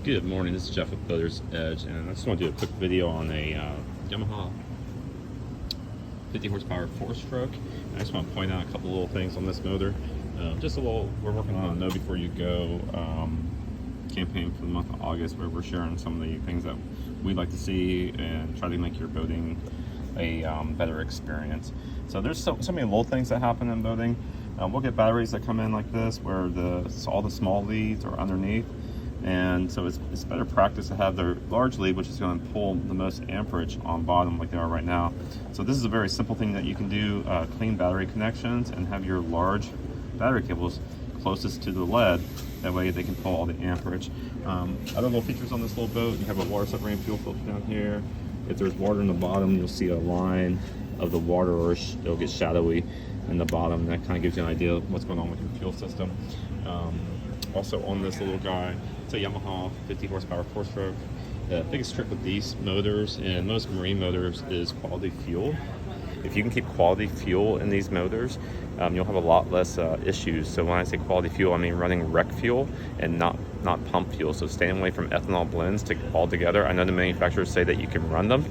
Good morning, this is Jeff with Builder's Edge, and I just want to do a quick video on a Yamaha 50 horsepower 4-stroke. I just want to point out a couple little things on this motor. Just a little, we're working on a Know Before You Go campaign for the month of August, where we're sharing some of the things that we'd like to see and try to make your boating a better experience. So there's so many little things that happen in boating. We'll get batteries that come in like this, where all the small leads are underneath. And so it's better practice to have their large lead, which is going to pull the most amperage on bottom like they are right now. So this is a very simple thing that you can do, clean battery connections and have your large battery cables closest to the lead. That way they can pull all the amperage. Other little features on this little boat, you have a water separating fuel filter down here. If there's water in the bottom, you'll see a line of the water, or it'll get shadowy in the bottom. That kind of gives you an idea of what's going on with your fuel system. Also on this little guy, it's a Yamaha 50 horsepower 4-stroke. The biggest trick with these motors and most marine motors is quality fuel. If you can keep quality fuel in these motors, you'll have a lot less issues. So when I say quality fuel, I mean running rec fuel and not pump fuel. So staying away from ethanol blends altogether. I know the manufacturers say that you can run them,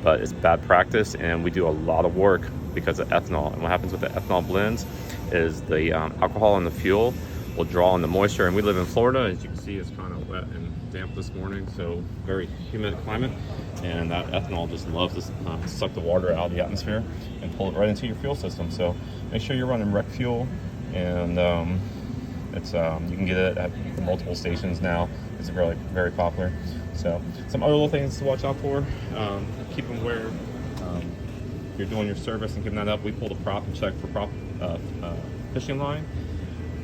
but it's bad practice, and we do a lot of work because of ethanol. And what happens with the ethanol blends is the alcohol in the fuel will draw on the moisture, and we live in Florida. As you can see, it's kind of wet and damp this morning, so very humid climate, and that ethanol just loves to suck the water out of the atmosphere and pull it right into your fuel system. So make sure you're running rec fuel, and it's you can get it at multiple stations now. It's really very popular. So some other little things to watch out for. Keep them where you're doing your service and keeping that up. We pull the prop and check for prop fishing line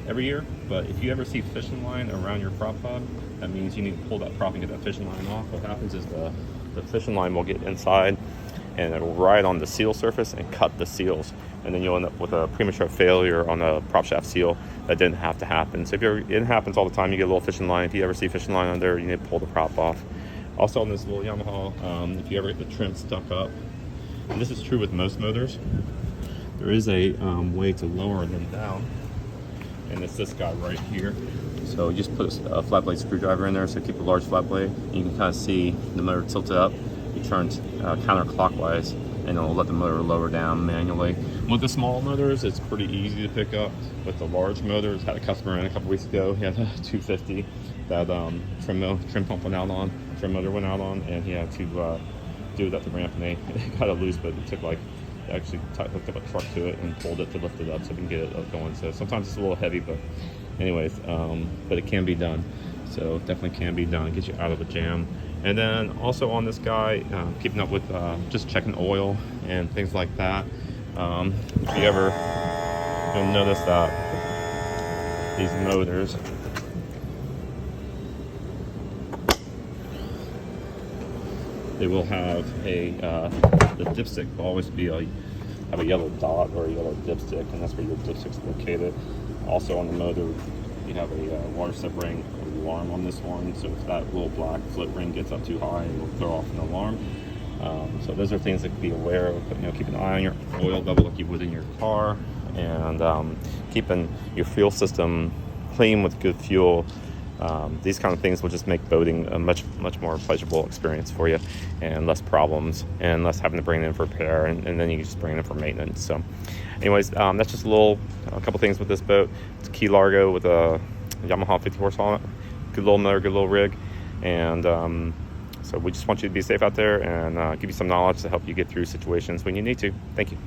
every year, but if you ever see fishing line around your prop pod, that means you need to pull that prop and get that fishing line off. What happens is the fishing line will get inside and it will ride on the seal surface and cut the seals, and then you'll end up with a premature failure on a prop shaft seal that didn't have to happen. So it happens all the time. You get a little fishing line. If you ever see fishing line under, you need to pull the prop off. Also on this little Yamaha, if you ever get the trim stuck up, and this is true with most motors, there is a way to lower them down. And it's this guy right here. So you just put a flat blade screwdriver in there, so keep a large flat blade. And you can kind of see the motor tilted up. You turn counterclockwise, and it'll let the motor lower down manually. With the small motors, it's pretty easy to pick up. With the large motors, had a customer in a couple weeks ago. He had a 250 that trim pump went out on, trim motor went out on, and he had to do it at the ramp, and they got it loose, but it took like, actually hooked up a truck to it and pulled it to lift it up so we can get it up going. So sometimes it's a little heavy, but anyways, but it can be done. So definitely can be done. It gets you out of a jam. And then also on this guy, keeping up with just checking oil and things like that. If you ever, you'll notice that these motors, they will have the dipstick will always be have a yellow dot or a yellow dipstick, and that's where your dipstick's located. Also on the motor, you have a water separating alarm on this one, so if that little black flip ring gets up too high, it will throw off an alarm. So those are things that be aware of. Keep an eye on your oil level like you would in your car, and keeping your fuel system clean with good fuel. These kind of things will just make boating a much more pleasurable experience for you, and less problems, and less having to bring it in for repair, and then you can just bring it in for maintenance. So anyways, that's just a couple things with this boat. It's a Key Largo with a Yamaha 50 horsepower, good little motor, good little rig, and so we just want you to be safe out there, and give you some knowledge to help you get through situations when you need to. Thank you.